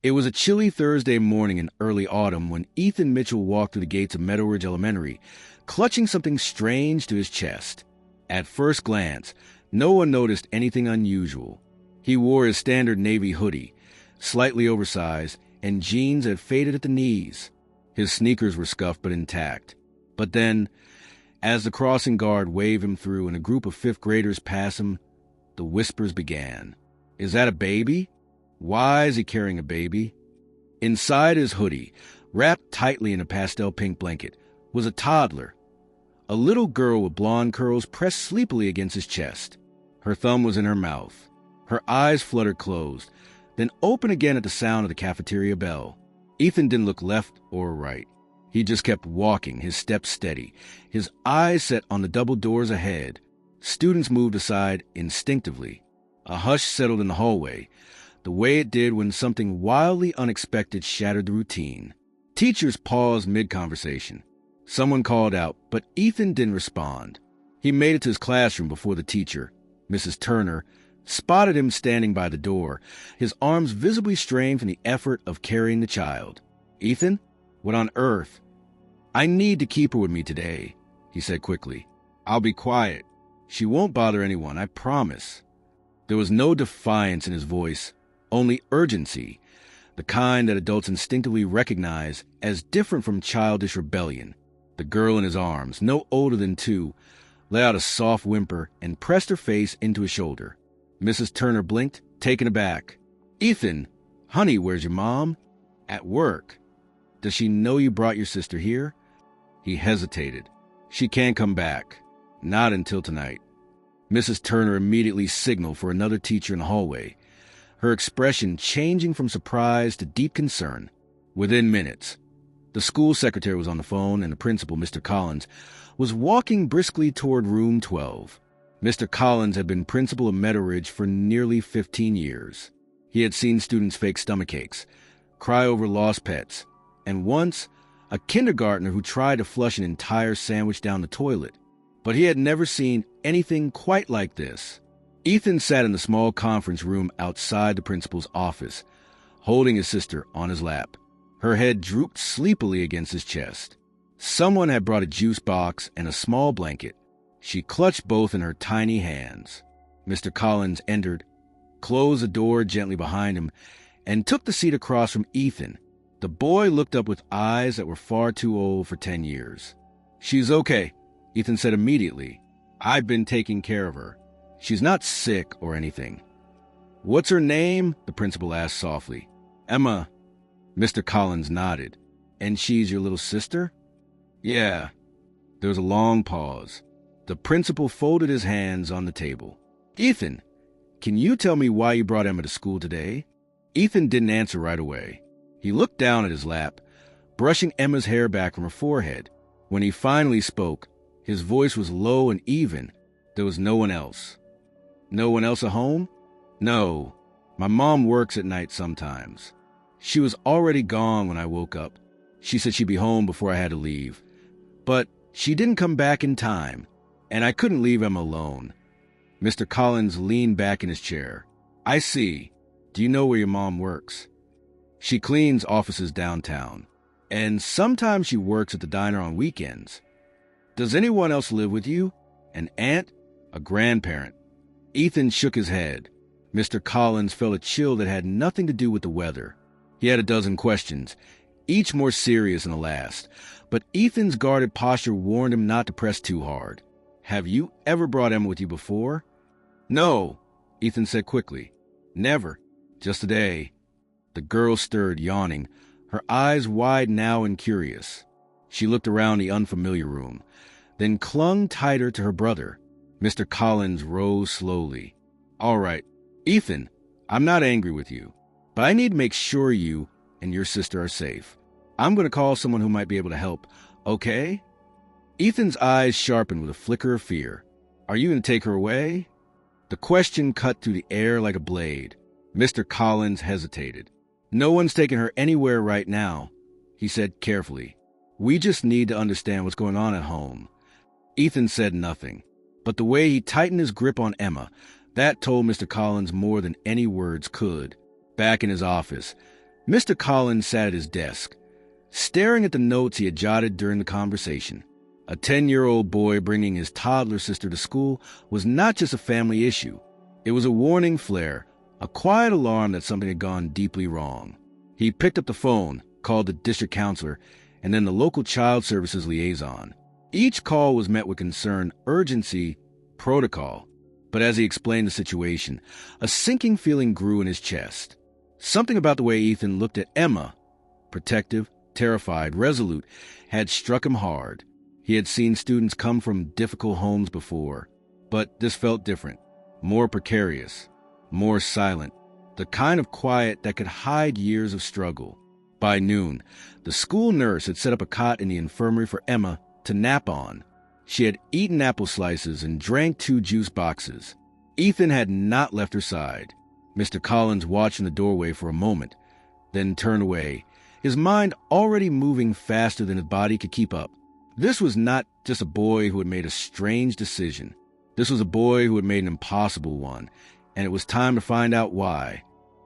It was a chilly Thursday morning in early autumn when Ethan Mitchell walked through the gates of Meadow Ridge Elementary, clutching something strange to his chest. At first glance, no one noticed anything unusual. He wore his standard navy hoodie, slightly oversized, and jeans that faded at the knees. His sneakers were scuffed but intact. But then, as the crossing guard waved him through and a group of fifth graders passed him, the whispers began. "Is that a baby? Why is he carrying a baby?" Inside his hoodie, wrapped tightly in a pastel pink blanket, was a toddler. A little girl with blonde curls pressed sleepily against his chest. Her thumb was in her mouth. Her eyes fluttered closed, then opened again at the sound of the cafeteria bell. Ethan didn't look left or right. He just kept walking, his steps steady, his eyes set on the double doors ahead. Students moved aside instinctively. A hush settled in the hallway, the way it did when something wildly unexpected shattered the routine. Teachers paused mid-conversation. Someone called out, but Ethan didn't respond. He made it to his classroom before the teacher, Mrs. Turner, spotted him standing by the door, his arms visibly strained from the effort of carrying the child. "Ethan, what on earth?" "I need to keep her with me today," he said quickly. "I'll be quiet. She won't bother anyone, I promise." There was no defiance in his voice, only urgency, the kind that adults instinctively recognize as different from childish rebellion. The girl in his arms, no older than 2, let out a soft whimper and pressed her face into his shoulder. Mrs. Turner blinked, taken aback. "Ethan, honey, where's your mom?" "At work." "Does she know you brought your sister here?" He hesitated. "She can't come back. Not until tonight." Mrs. Turner immediately signaled for another teacher in the hallway, her expression changing from surprise to deep concern. Within minutes, the school secretary was on the phone and the principal, Mr. Collins, was walking briskly toward room 12. Mr. Collins had been principal of Meadow Ridge for nearly 15 years. He had seen students fake stomachaches, cry over lost pets, and once, a kindergartner who tried to flush an entire sandwich down the toilet. But he had never seen anything quite like this. Ethan sat in the small conference room outside the principal's office, holding his sister on his lap. Her head drooped sleepily against his chest. Someone had brought a juice box and a small blanket. She clutched both in her tiny hands. Mr. Collins entered, closed the door gently behind him, and took the seat across from Ethan. The boy looked up with eyes that were far too old for 10 years. "She's okay," Ethan said immediately. "I've been taking care of her. She's not sick or anything." "What's her name?" the principal asked softly. "Emma." Mr. Collins nodded. "And she's your little sister?" "Yeah." There was a long pause. The principal folded his hands on the table. "Ethan, can you tell me why you brought Emma to school today?" Ethan didn't answer right away. He looked down at his lap, brushing Emma's hair back from her forehead. When he finally spoke, his voice was low and even. There was no one else. "No one else at home?" "No. My mom works at night sometimes. She was already gone when I woke up. She said she'd be home before I had to leave. But she didn't come back in time, and I couldn't leave Emma alone." Mr. Collins leaned back in his chair. "I see. Do you know where your mom works?" "She cleans offices downtown, and sometimes she works at the diner on weekends." "Does anyone else live with you? An aunt? A grandparent?" Ethan shook his head. Mr. Collins felt a chill that had nothing to do with the weather. He had a dozen questions, each more serious than the last, but Ethan's guarded posture warned him not to press too hard. "Have you ever brought Emma with you before?" "No," Ethan said quickly. "Never. Just today." The girl stirred, yawning, her eyes wide now and curious. She looked around the unfamiliar room, then clung tighter to her brother. Mr. Collins rose slowly. "All right, Ethan, I'm not angry with you, but I need to make sure you and your sister are safe. I'm going to call someone who might be able to help, okay?" Ethan's eyes sharpened with a flicker of fear. "Are you going to take her away?" The question cut through the air like a blade. Mr. Collins hesitated. "No one's taking her anywhere right now," he said carefully. "We just need to understand what's going on at home." Ethan said nothing, but the way he tightened his grip on Emma, 'Emma,' 'that' 'told Mr. Collins more than any words could. Back in his office, the principal, Mr. Collins, looked Mr. Collins sat at his desk, staring at the notes he had jotted during the conversation. A 10-year-old boy bringing his toddler sister to school was not just a family issue. It was a warning flare, a quiet alarm that something had gone deeply wrong. He picked up the phone, called the district counselor, and then the local child services liaison. Each call was met with concern, urgency, protocol. But as he explained the situation, a sinking feeling grew in his chest. Something about the way Ethan looked at Emma, protective, terrified, resolute, had struck him hard. He had seen students come from difficult homes before, but this felt different, more precarious, more silent, the kind of quiet that could hide years of struggle. By noon, the school nurse had set up a cot in the infirmary for Emma to nap on. She had eaten apple slices and drank 2 juice boxes. Ethan had not left her side. Mr. Collins watched in the doorway for a moment, then turned away, his mind already moving faster than his body could keep up. This was not just a boy who had made a strange decision. This was a boy who had made an impossible one, and it was time to find out why.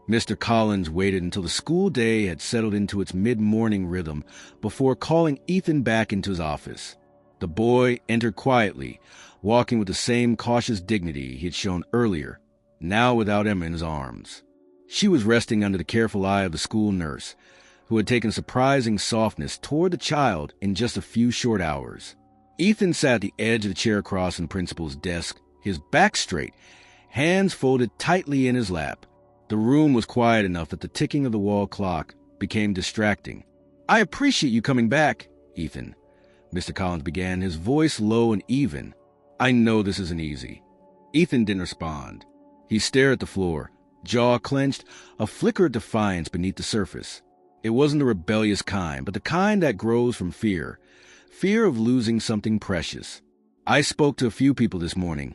Mr. Collins waited until the school day had settled into its mid-morning rhythm before calling Ethan back into his office. The boy entered quietly, walking with the same cautious dignity he had shown earlier, now without Emma in his arms. She was resting under the careful eye of the school nurse, who had taken surprising softness toward the child in just a few short hours. Ethan sat at the edge of the chair across from the principal's desk, his back straight, hands folded tightly in his lap. The room was quiet enough that the ticking of the wall clock became distracting. "I appreciate you coming back, Ethan," Mr. Collins began, his voice low and even. "I know this isn't easy." Ethan didn't respond. He stared at the floor, jaw clenched, a flicker of defiance beneath the surface. It wasn't the rebellious kind, but the kind that grows from fear of losing something precious. "I spoke to a few people this morning,"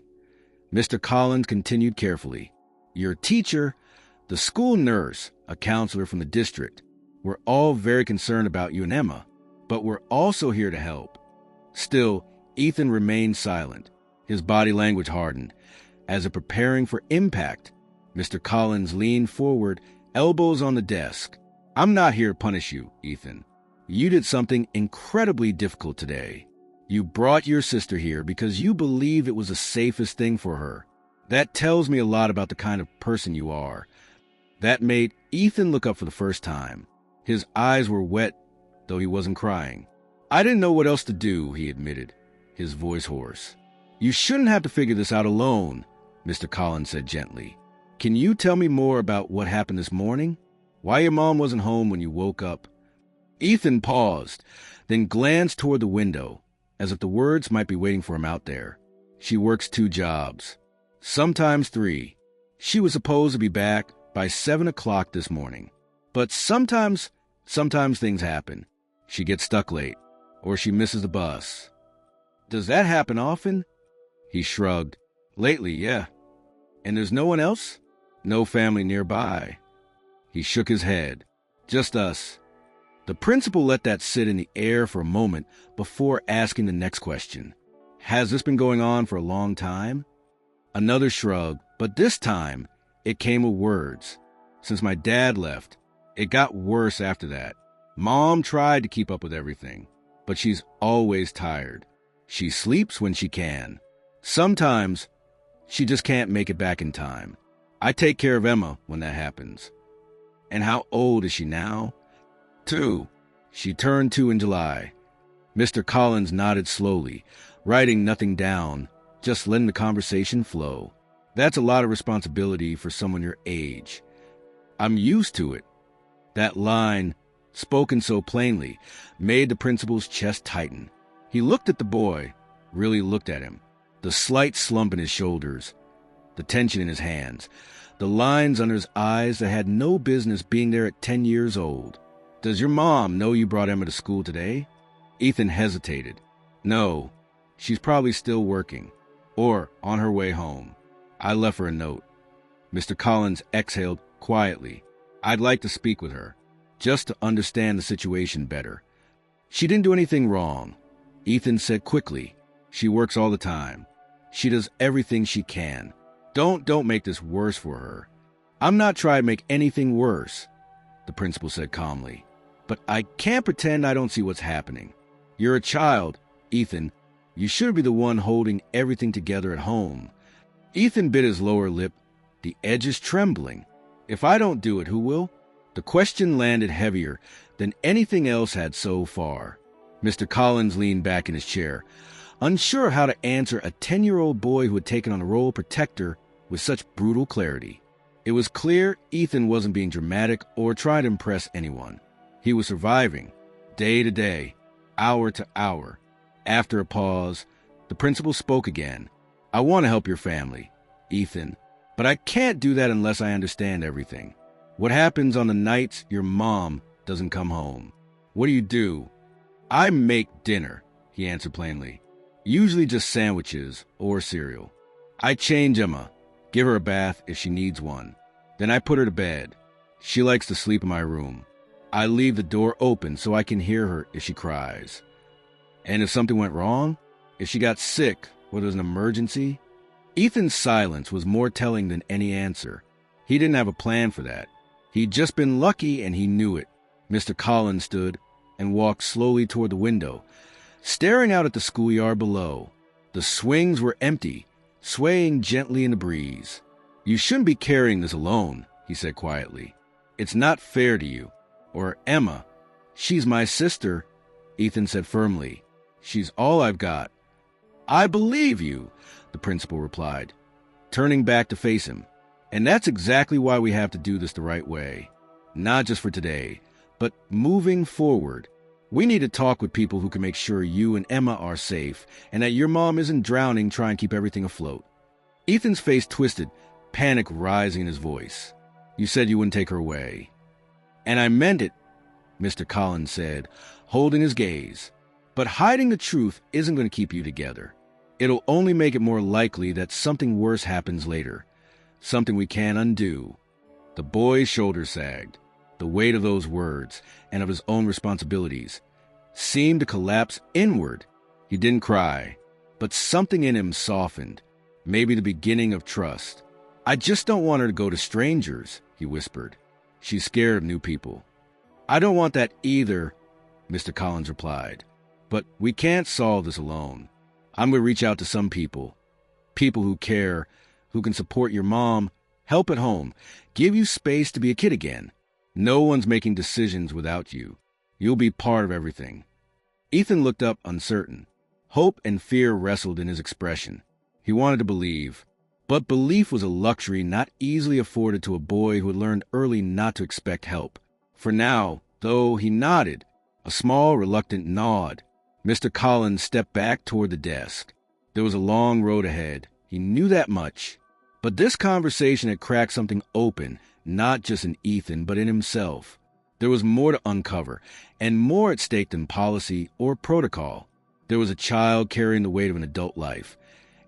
Mr. Collins continued carefully. "Your teacher, the school nurse, a counselor from the district. We're all very concerned about you and Emma, but we're also here to help." Still, Ethan remained silent. His body language hardened. As if preparing for impact, Mr. Collins leaned forward, elbows on the desk. "I'm not here to punish you, Ethan. You did something incredibly difficult today. You brought your sister here because you believed it was the safest thing for her. That tells me a lot about the kind of person you are." That made Ethan look up for the first time. His eyes were wet, though he wasn't crying. "I didn't know what else to do," he admitted, his voice hoarse. "You shouldn't have to figure this out alone," Mr. Collins said gently. "Can you tell me more about what happened this morning? Why your mom wasn't home when you woke up?" Ethan paused, then glanced toward the window, as if the words might be waiting for him out there. "She works 2 jobs, sometimes 3. She was supposed to be back by 7 o'clock this morning. But sometimes things happen. She gets stuck late, or she misses the bus." "Does that happen often?" He shrugged. "Lately, yeah." "And there's no one else?" "No family nearby." He shook his head. "Just us." The principal let that sit in the air for a moment before asking the next question. "Has this been going on for a long time?" Another shrug, but this time it came with words. "Since my dad left. It got worse after that. Mom tried to keep up with everything, but she's always tired. She sleeps when she can. Sometimes she just can't make it back in time. I take care of Emma when that happens." "And how old is she now?" 2. She turned 2 in July. Mr. Collins nodded slowly, writing nothing down, just letting the conversation flow. "That's a lot of responsibility for someone your age." "I'm used to it." That line, spoken so plainly, made the principal's chest tighten. He looked at the boy, really looked at him. The slight slump in his shoulders, the tension in his hands, the lines under his eyes that had no business being there at 10 years old. "Does your mom know you brought Emma to school today?" Ethan hesitated. "No, she's probably still working, or on her way home. I left her a note." Mr. Collins exhaled quietly. "I'd like to speak with her, just to understand the situation better." "She didn't do anything wrong," Ethan said quickly. "She works all the time. She does everything she can. Don't make this worse for her." "I'm not trying to make anything worse." the principal said calmly. "But I can't pretend I don't see what's happening. You're a child, Ethan. You should be the one holding everything together at home." Ethan bit his lower lip, the edges trembling. "If I don't do it, who will?" The question landed heavier than anything else had so far. Mr. Collins leaned back in his chair, unsure how to answer a 10-year-old boy who had taken on the role of protector with such brutal clarity. It was clear Ethan wasn't being dramatic or trying to impress anyone. He was surviving, day to day, hour to hour. After a pause, the principal spoke again. "I want to help your family, Ethan, but I can't do that unless I understand everything. What happens on the nights your mom doesn't come home? What do you do?" "I make dinner," he answered plainly. "Usually just sandwiches or cereal. I change Emma, give her a bath if she needs one. Then I put her to bed. She likes to sleep in my room. I leave the door open so I can hear her if she cries. And if something went wrong, if she got sick or there was an emergency..." Ethan's silence was more telling than any answer. He didn't have a plan for that. He'd just been lucky and he knew it. Mr. Collins stood and walked slowly toward the window, staring out at the schoolyard below. The swings were empty, swaying gently in the breeze. "You shouldn't be carrying this alone," he said quietly. "It's not fair to you. Or Emma." "She's my sister," Ethan said firmly. "She's all I've got." "I believe you," the principal replied, turning back to face him. "And that's exactly why we have to do this the right way. Not just for today, but moving forward. We need to talk with people who can make sure you and Emma are safe and that your mom isn't drowning trying to keep everything afloat." Ethan's face twisted, panic rising in his voice. "You said you wouldn't take her away." "And I meant it," Mr. Collins said, holding his gaze. "But hiding the truth isn't going to keep you together. It'll only make it more likely that something worse happens later. Something we can't undo." The boy's shoulders sagged. The weight of those words, and of his own responsibilities, seemed to collapse inward. He didn't cry, but something in him softened, maybe the beginning of trust. "I just don't want her to go to strangers," he whispered. "She's scared of new people." "I don't want that either," Mr. Collins replied. "But we can't solve this alone. I'm going to reach out to some people. People who care, who can support your mom, help at home, give you space to be a kid again. No one's making decisions without you. You'll be part of everything." Ethan looked up uncertain. Hope and fear wrestled in his expression. He wanted to believe, but belief was a luxury not easily afforded to a boy who had learned early not to expect help. For now, though, he nodded, a small, reluctant nod. Mr. Collins stepped back toward the desk. There was a long road ahead. He knew that much. But this conversation had cracked something open, not just in Ethan, but in himself. There was more to uncover, and more at stake than policy or protocol. There was a child carrying the weight of an adult life,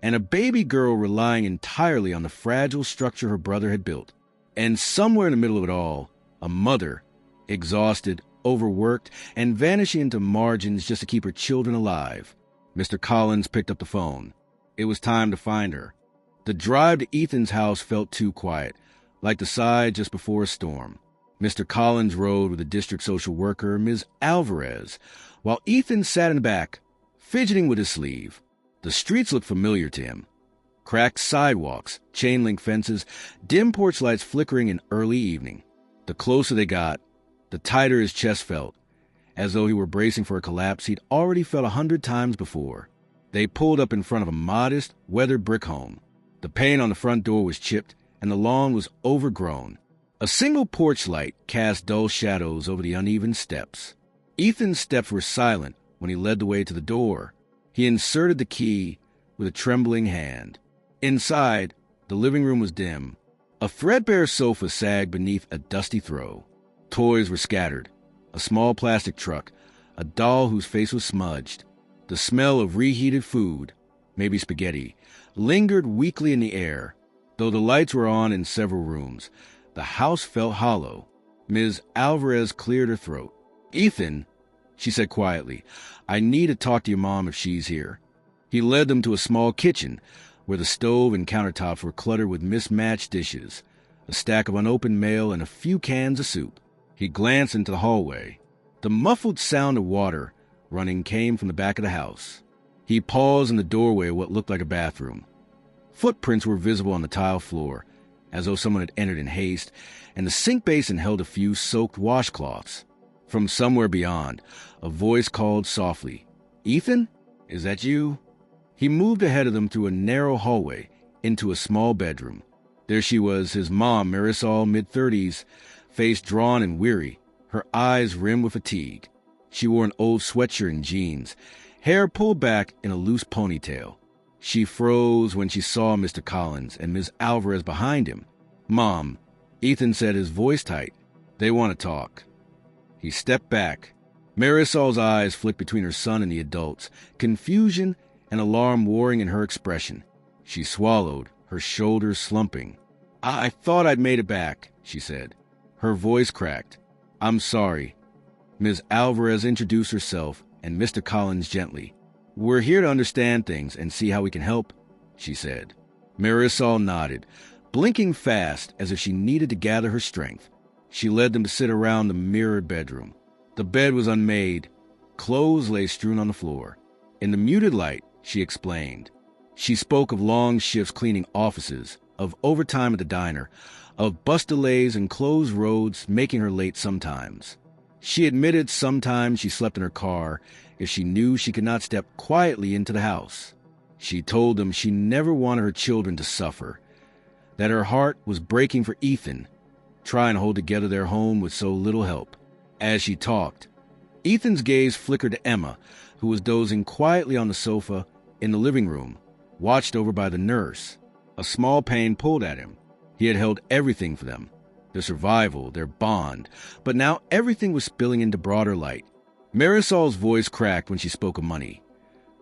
and a baby girl relying entirely on the fragile structure her brother had built. And somewhere in the middle of it all, a mother, exhausted, overworked, and vanishing into margins just to keep her children alive. Mr. Collins picked up the phone. It was time to find her. The drive to Ethan's house felt too quiet, like the side just before a storm. Mr. Collins rode with the district social worker, Ms. Alvarez, while Ethan sat in the back, fidgeting with his sleeve. The streets looked familiar to him. Cracked sidewalks, chain-link fences, dim porch lights flickering in early evening. The closer they got, the tighter his chest felt, as though he were bracing for a collapse he'd already felt 100 times before. They pulled up in front of a modest, weathered brick home. The paint on the front door was chipped, and the lawn was overgrown. A single porch light cast dull shadows over the uneven steps. Ethan's steps were silent when he led the way to the door. He inserted the key with a trembling hand. Inside, the living room was dim. A threadbare sofa sagged beneath a dusty throw. Toys were scattered. A small plastic truck, a doll whose face was smudged. The smell of reheated food, maybe spaghetti, lingered weakly in the air. Though the lights were on in several rooms, the house felt hollow. Ms. Alvarez cleared her throat. "Ethan," she said quietly, "I need to talk to your mom if she's here." He led them to a small kitchen, where the stove and countertops were cluttered with mismatched dishes, a stack of unopened mail, and a few cans of soup. He glanced into the hallway. The muffled sound of water running came from the back of the house. He paused in the doorway of what looked like a bathroom. Footprints were visible on the tile floor, as though someone had entered in haste, and the sink basin held a few soaked washcloths. From somewhere beyond, a voice called softly, "Ethan, is that you?" He moved ahead of them through a narrow hallway into a small bedroom. There she was, his mom, Marisol, mid-30s, face drawn and weary, her eyes rimmed with fatigue. She wore an old sweatshirt and jeans, hair pulled back in a loose ponytail. She froze when she saw Mr. Collins and Ms. Alvarez behind him. "Mom," Ethan said, his voice tight. "They want to talk." He stepped back. Marisol's eyes flicked between her son and the adults, confusion and alarm warring in her expression. She swallowed, her shoulders slumping. I thought I'd made it back," she said. Her voice cracked. "I'm sorry." Ms. Alvarez introduced herself and Mr. Collins gently. "We're here to understand things and see how we can help," she said. Marisol nodded, blinking fast as if she needed to gather her strength. She led them to sit around the mirrored bedroom. The bed was unmade. Clothes lay strewn on the floor. In the muted light, she explained. She spoke of long shifts cleaning offices, of overtime at the diner, of bus delays and closed roads making her late sometimes. She admitted sometimes she slept in her car if she knew she could not step quietly into the house. She told them she never wanted her children to suffer, that her heart was breaking for Ethan, trying to hold together their home with so little help. As she talked, Ethan's gaze flickered to Emma, who was dozing quietly on the sofa in the living room, watched over by the nurse. A small pain pulled at him. He had held everything for them, their survival, their bond, but now everything was spilling into broader light. Marisol's voice cracked when she spoke of money.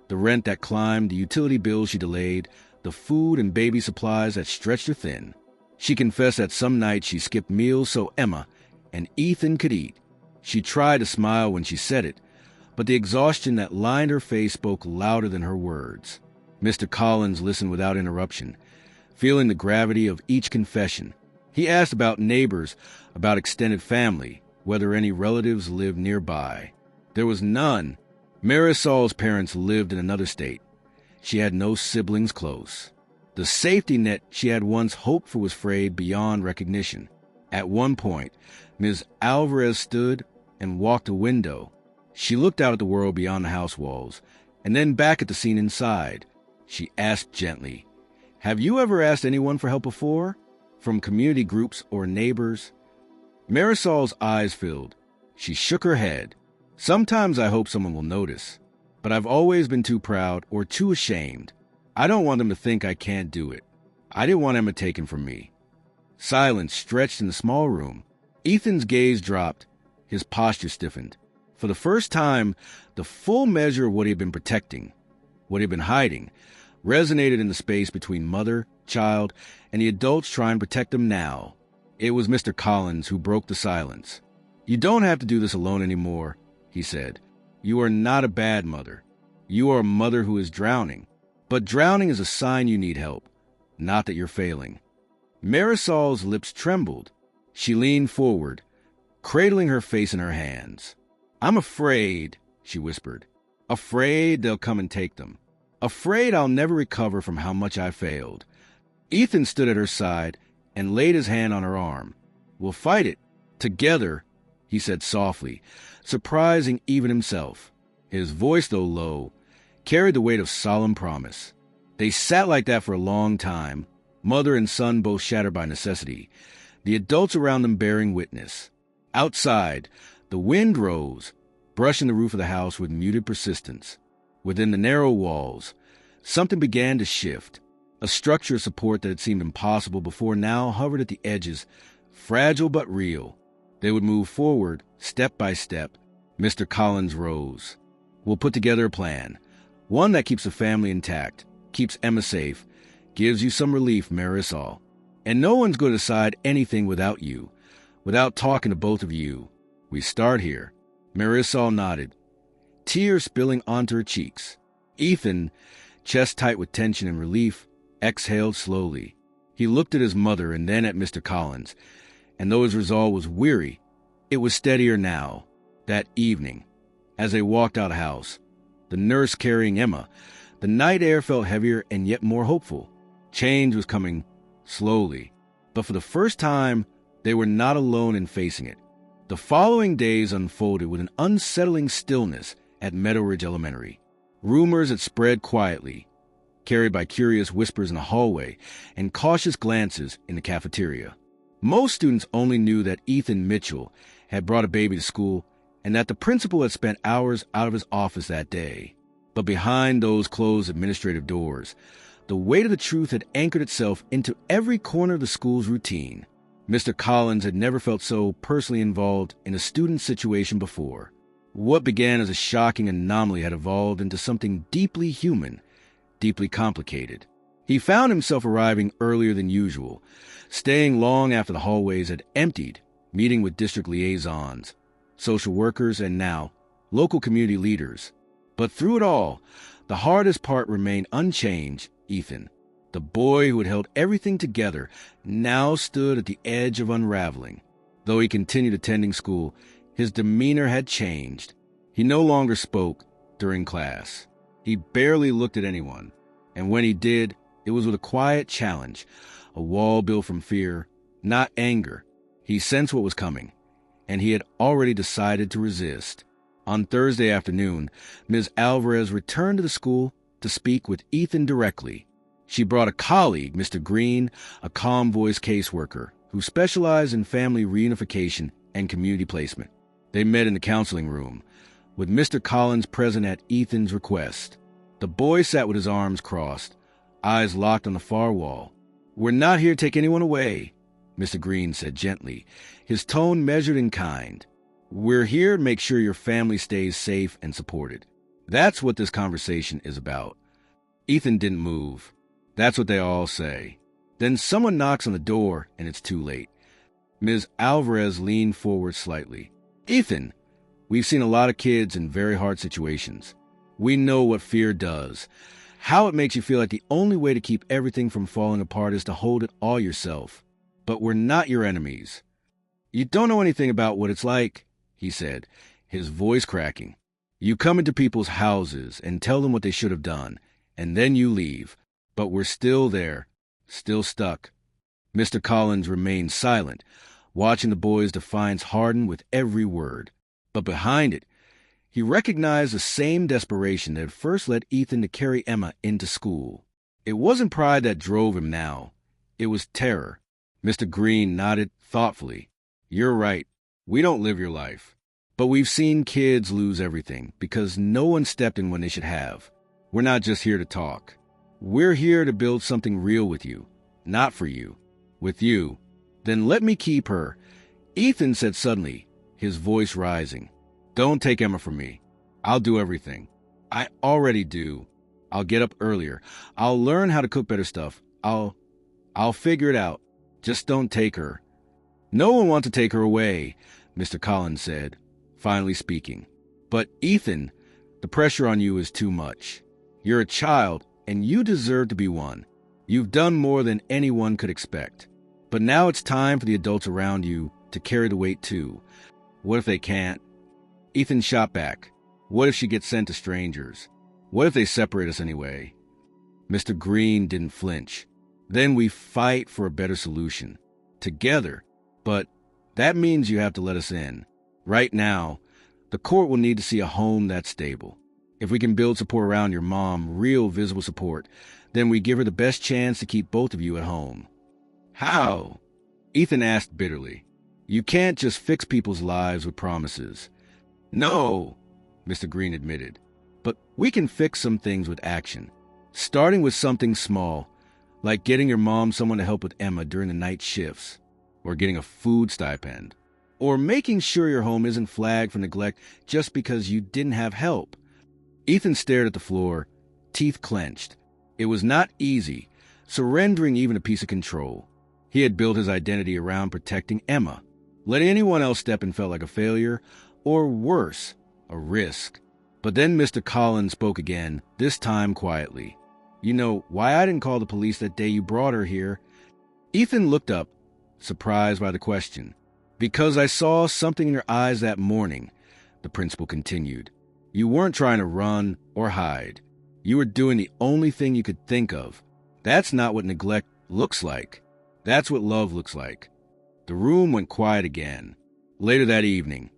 The rent that climbed, the utility bills she delayed, the food and baby supplies that stretched her thin. She confessed that some nights she skipped meals so Emma and Ethan could eat. She tried to smile when she said it, but the exhaustion that lined her face spoke louder than her words. Mr. Collins listened without interruption, feeling the gravity of each confession. He asked about neighbors, about extended family, whether any relatives lived nearby. There was none. Marisol's parents lived in another state. She had no siblings close. The safety net she had once hoped for was frayed beyond recognition. At one point, Ms. Alvarez stood and walked a window. She looked out at the world beyond the house walls, and then back at the scene inside. She asked gently, "Have you ever asked anyone for help before? From community groups or neighbors?" Marisol's eyes filled. She shook her head. "Sometimes I hope someone will notice, but I've always been too proud or too ashamed. I don't want them to think I can't do it. I didn't want Emma taken from me." Silence stretched in the small room. Ethan's gaze dropped. His posture stiffened. For the first time, the full measure of what he had been protecting, what he had been hiding, resonated in the space between mother, child, and the adults trying to protect them now. It was Mr. Collins who broke the silence. "You don't have to do this alone anymore," he said. "You are not a bad mother. You are a mother who is drowning. But drowning is a sign you need help, not that you're failing." Marisol's lips trembled. She leaned forward, cradling her face in her hands. "I'm afraid," she whispered. "Afraid they'll come and take them. Afraid I'll never recover from how much I failed." Ethan stood at her side and laid his hand on her arm. "We'll fight it. Together," he said softly, surprising even himself. His voice, though low, carried the weight of solemn promise. They sat like that for a long time, mother and son both shattered by necessity, the adults around them bearing witness. Outside, the wind rose, brushing the roof of the house with muted persistence. Within the narrow walls, something began to shift. A structure of support that had seemed impossible before now hovered at the edges, fragile but real. They would move forward, step by step. Mr. Collins rose. "We'll put together a plan. One that keeps the family intact, keeps Emma safe, gives you some relief, Marisol. And no one's going to decide anything without you, without talking to both of you. We start here." Marisol nodded, tears spilling onto her cheeks. Ethan, chest tight with tension and relief, exhaled slowly. He looked at his mother and then at Mr. Collins, and though his resolve was weary, It was steadier now. That evening, as they walked out of the house, the nurse carrying Emma, the night air felt heavier and yet more hopeful. Change was coming slowly, but for the first time, they were not alone in facing it. The following days unfolded with an unsettling stillness at Meadow Ridge Elementary. Rumors had spread quietly, carried by curious whispers in the hallway and cautious glances in the cafeteria. Most students only knew that Ethan Mitchell had brought a baby to school and that the principal had spent hours out of his office that day. But behind those closed administrative doors, the weight of the truth had anchored itself into every corner of the school's routine. Mr. Collins had never felt so personally involved in a student's situation before. What began as a shocking anomaly had evolved into something deeply human, deeply complicated. He found himself arriving earlier than usual, staying long after the hallways had emptied, meeting with district liaisons, social workers, and now local community leaders. But through it all, the hardest part remained unchanged. Ethan, the boy who had held everything together, now stood at the edge of unraveling. Though he continued attending school, his demeanor had changed. He no longer spoke during class. He barely looked at anyone, and when he did, it was with a quiet challenge, a wall built from fear, not anger. He sensed what was coming, and he had already decided to resist. On Thursday afternoon, Ms. Alvarez returned to the school to speak with Ethan directly. She brought a colleague, Mr. Green, a calm-voiced caseworker who specialized in family reunification and community placement. They met in the counseling room, with Mr. Collins present at Ethan's request. The boy sat with his arms crossed, eyes locked on the far wall. "We're not here to take anyone away," Mr. Green said gently, his tone measured and kind. "We're here to make sure your family stays safe and supported. That's what this conversation is about." Ethan didn't move. That's what they all say. Then someone knocks on the door, and it's too late. Ms. Alvarez leaned forward slightly. "Ethan, we've seen a lot of kids in very hard situations. We know what fear does, how it makes you feel like the only way to keep everything from falling apart is to hold it all yourself. But we're not your enemies. You don't know anything about what it's like," he said, his voice cracking. "You come into people's houses and tell them what they should have done, and then you leave. But we're still there, still stuck." Mr. Collins remained silent, watching the boy's defiance harden with every word. But behind it, he recognized the same desperation that had first led Ethan to carry Emma into school. It wasn't pride that drove him now. It was terror. Mr. Green nodded thoughtfully. "You're right. We don't live your life. But we've seen kids lose everything because no one stepped in when they should have. We're not just here to talk. We're here to build something real with you. Not for you. With you. Then let me keep her," Ethan said suddenly, his voice rising. "Don't take Emma from me. I'll do everything. I already do. I'll get up earlier. I'll learn how to cook better stuff. I'll figure it out. Just don't take her." "No one wants to take her away," Mr. Collins said, finally speaking. "But Ethan, the pressure on you is too much. You're a child, and you deserve to be one. You've done more than anyone could expect. But now it's time for the adults around you to carry the weight too. What if they can't?" Ethan shot back. "What if she gets sent to strangers? What if they separate us anyway?" Mr. Green didn't flinch. "Then we fight for a better solution. Together. But that means you have to let us in. Right now, the court will need to see a home that's stable. If we can build support around your mom, real visible support, then we give her the best chance to keep both of you at home." "How?" Ethan asked bitterly. "You can't just fix people's lives with promises." "No," Mr. Green admitted. "But we can fix some things with action. Starting with something small, like getting your mom someone to help with Emma during the night shifts, or getting a food stipend, or making sure your home isn't flagged for neglect just because you didn't have help." Ethan stared at the floor, teeth clenched. It was not easy, surrendering even a piece of control. He had built his identity around protecting Emma. Letting anyone else step in felt like a failure, or worse, a risk. But then Mr. Collins spoke again, this time quietly. "You know why I didn't call the police that day you brought her here?" Ethan looked up, surprised by the question. "Because I saw something in your eyes that morning," the principal continued. "You weren't trying to run or hide. You were doing the only thing you could think of. That's not what neglect looks like. That's what love looks like." The room went quiet again. Later that evening,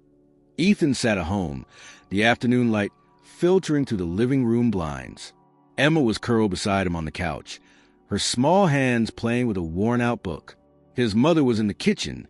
Ethan sat at home, the afternoon light filtering through the living room blinds. Emma was curled beside him on the couch, her small hands playing with a worn-out book. His mother was in the kitchen,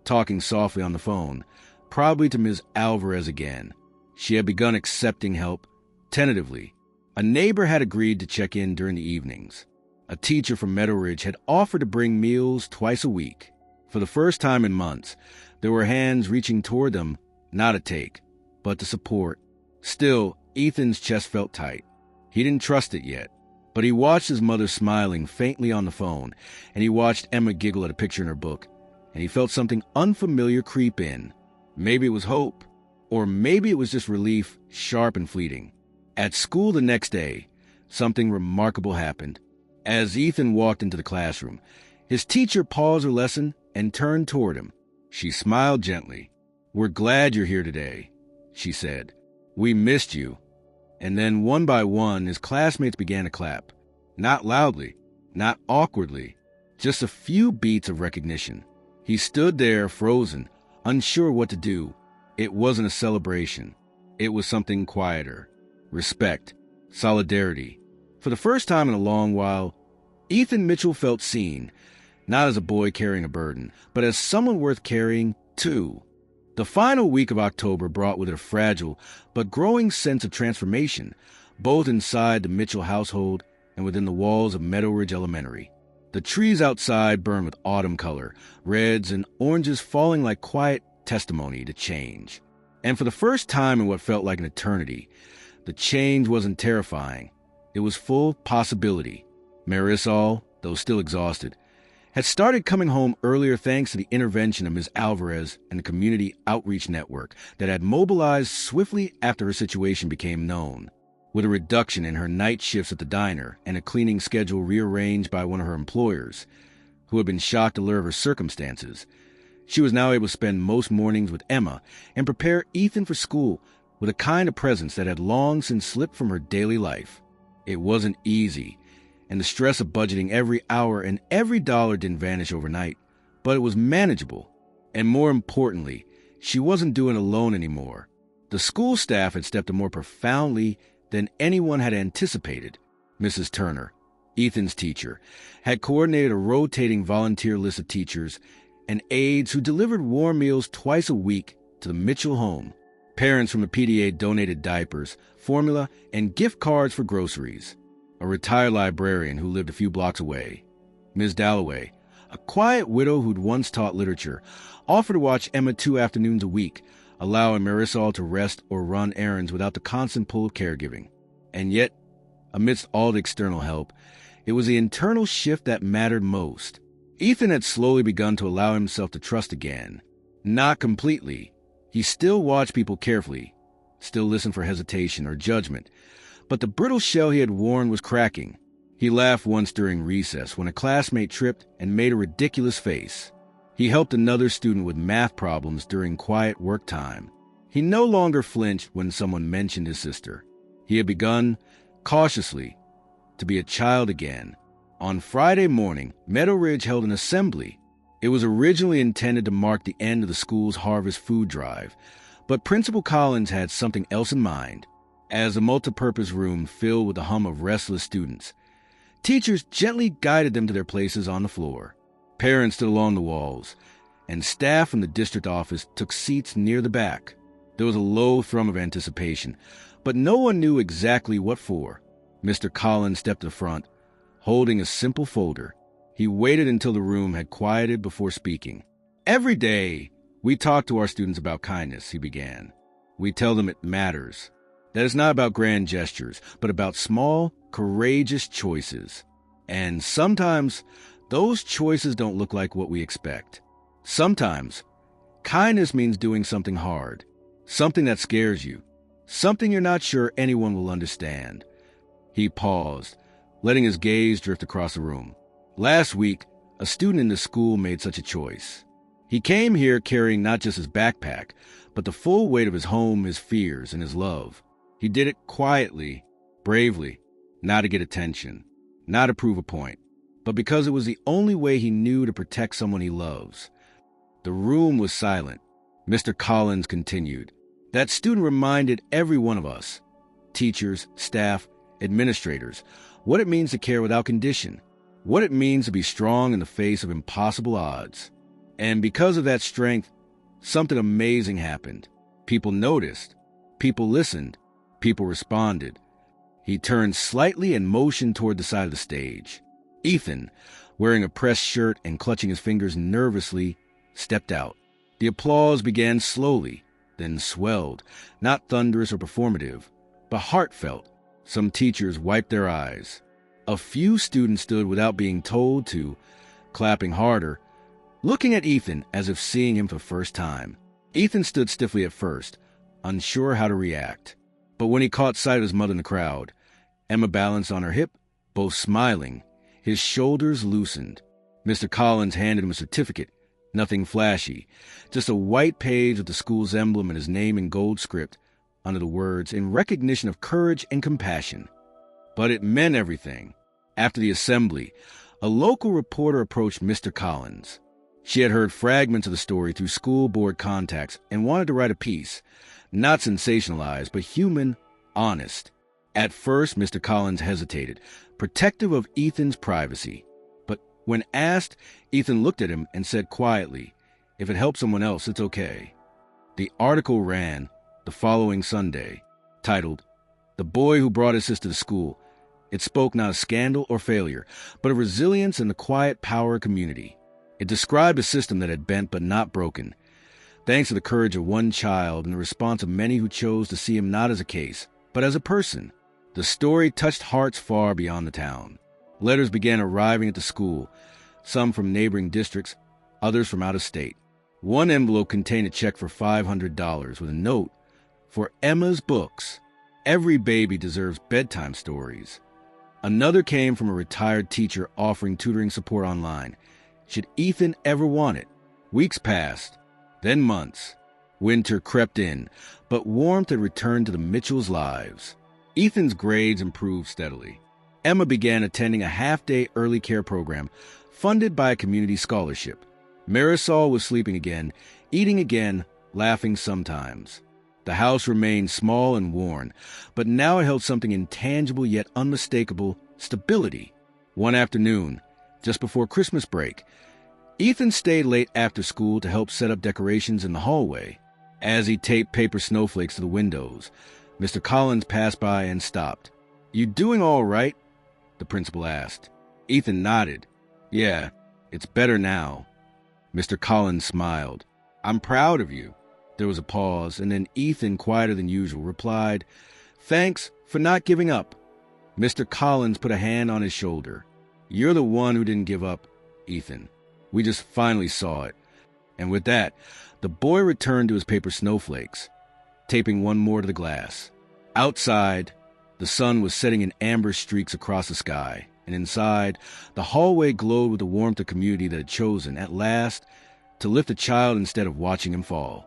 talking softly on the phone, probably to Ms. Alvarez again. She had begun accepting help, tentatively. A neighbor had agreed to check in during the evenings. A teacher from Meadow Ridge had offered to bring meals twice a week. For the first time in months, there were hands reaching toward them, not to take, but to support. Still, Ethan's chest felt tight. He didn't trust it yet, but he watched his mother smiling faintly on the phone, and he watched Emma giggle at a picture in her book, and he felt something unfamiliar creep in. Maybe it was hope, or maybe it was just relief, sharp and fleeting. At school the next day, something remarkable happened. As Ethan walked into the classroom, his teacher paused her lesson and turned toward him. She smiled gently. "We're glad you're here today," she said. "We missed you." And then one by one, his classmates began to clap. Not loudly, not awkwardly, just a few beats of recognition. He stood there, frozen, unsure what to do. It wasn't a celebration. It was something quieter. Respect. Solidarity. For the first time in a long while, Ethan Mitchell felt seen, not as a boy carrying a burden, but as someone worth carrying, too. The final week of October brought with it a fragile but growing sense of transformation, both inside the Mitchell household and within the walls of Meadow Ridge Elementary. The trees outside burned with autumn color, reds and oranges falling like quiet testimony to change. And for the first time in what felt like an eternity, the change wasn't terrifying. It was full possibility. Marisol, though still exhausted, had started coming home earlier thanks to the intervention of Ms. Alvarez and the community outreach network that had mobilized swiftly after her situation became known. With a reduction in her night shifts at the diner and a cleaning schedule rearranged by one of her employers, who had been shocked to learn of her circumstances, she was now able to spend most mornings with Emma and prepare Ethan for school with a kind of presence that had long since slipped from her daily life. It wasn't easy, and the stress of budgeting every hour and every dollar didn't vanish overnight, but it was manageable. And more importantly, she wasn't doing it alone anymore. The school staff had stepped up more profoundly than anyone had anticipated. Mrs. Turner, Ethan's teacher, had coordinated a rotating volunteer list of teachers and aides who delivered warm meals twice a week to the Mitchell home. Parents from the PDA donated diapers, formula, and gift cards for groceries. A retired librarian who lived a few blocks away, Ms. Dalloway, a quiet widow who'd once taught literature, offered to watch Emma 2 afternoons a week, allowing Marisol to rest or run errands without the constant pull of caregiving. And yet, amidst all the external help, it was the internal shift that mattered most. Ethan had slowly begun to allow himself to trust again. Not completely. He still watched people carefully, still listened for hesitation or judgment, but the brittle shell he had worn was cracking. He laughed once during recess when a classmate tripped and made a ridiculous face. He helped another student with math problems during quiet work time. He no longer flinched when someone mentioned his sister. He had begun, cautiously, to be a child again. On Friday morning, Meadow Ridge held an assembly. It was originally intended to mark the end of the school's harvest food drive, but Principal Collins had something else in mind. As the multipurpose room filled with the hum of restless students, teachers gently guided them to their places on the floor. Parents stood along the walls, and staff from the district office took seats near the back. There was a low thrum of anticipation, but no one knew exactly what for. Mr. Collins stepped to the front, holding a simple folder. He waited until the room had quieted before speaking. "Every day, we talk to our students about kindness," he began. "We tell them it matters. That it's not about grand gestures, but about small, courageous choices. And sometimes, those choices don't look like what we expect. Sometimes, kindness means doing something hard, something that scares you, something you're not sure anyone will understand." He paused, letting his gaze drift across the room. Last week, a student in the school made such a choice. He came here carrying not just his backpack, but the full weight of his home, his fears, and his love. He did it quietly, bravely, not to get attention, not to prove a point, but because it was the only way he knew to protect someone he loves. The room was silent. Mr. Collins continued. That student reminded every one of us, teachers, staff, administrators, what it means to care without condition, what it means to be strong in the face of impossible odds. And because of that strength, something amazing happened. People noticed. People listened. People responded. He turned slightly and motioned toward the side of the stage. Ethan, wearing a pressed shirt and clutching his fingers nervously, stepped out. The applause began slowly, then swelled, not thunderous or performative, but heartfelt. Some teachers wiped their eyes. A few students stood without being told to, clapping harder, looking at Ethan as if seeing him for the first time. Ethan stood stiffly at first, unsure how to react. But when he caught sight of his mother in the crowd, Emma balanced on her hip, both smiling, his shoulders loosened. Mr. Collins handed him a certificate, nothing flashy, just a white page with the school's emblem and his name in gold script under the words, "In recognition of courage and compassion." But it meant everything. After the assembly, a local reporter approached Mr. Collins. She had heard fragments of the story through school board contacts and wanted to write a piece, not sensationalized, but human, honest. At first, Mr. Collins hesitated, protective of Ethan's privacy. But when asked, Ethan looked at him and said quietly, "If it helps someone else, it's okay." The article ran the following Sunday, titled, "The Boy Who Brought His Sister to School." It spoke not of scandal or failure, but of resilience and the quiet power of community. It described a system that had bent but not broken, thanks to the courage of one child and the response of many who chose to see him not as a case, but as a person. The story touched hearts far beyond the town. Letters began arriving at the school, some from neighboring districts, others from out of state. One envelope contained a check for $500 with a note, "For Emma's books. Every baby deserves bedtime stories." Another came from a retired teacher offering tutoring support online. Should Ethan ever want it? Weeks passed, then months. Winter crept in, but warmth had returned to the Mitchells' lives. Ethan's grades improved steadily. Emma began attending a half-day early care program funded by a community scholarship. Marisol was sleeping again, eating again, laughing sometimes. The house remained small and worn, but now it held something intangible yet unmistakable, stability. One afternoon, just before Christmas break, Ethan stayed late after school to help set up decorations in the hallway. As he taped paper snowflakes to the windows, Mr. Collins passed by and stopped. "You doing all right?" the principal asked. Ethan nodded. "Yeah, it's better now." Mr. Collins smiled. "I'm proud of you." There was a pause, and then Ethan, quieter than usual, replied, "Thanks for not giving up." Mr. Collins put a hand on his shoulder. "You're the one who didn't give up, Ethan. We just finally saw it." And with that, the boy returned to his paper snowflakes, taping one more to the glass. Outside, the sun was setting in amber streaks across the sky, and inside, the hallway glowed with the warmth of community that had chosen, at last, to lift a child instead of watching him fall.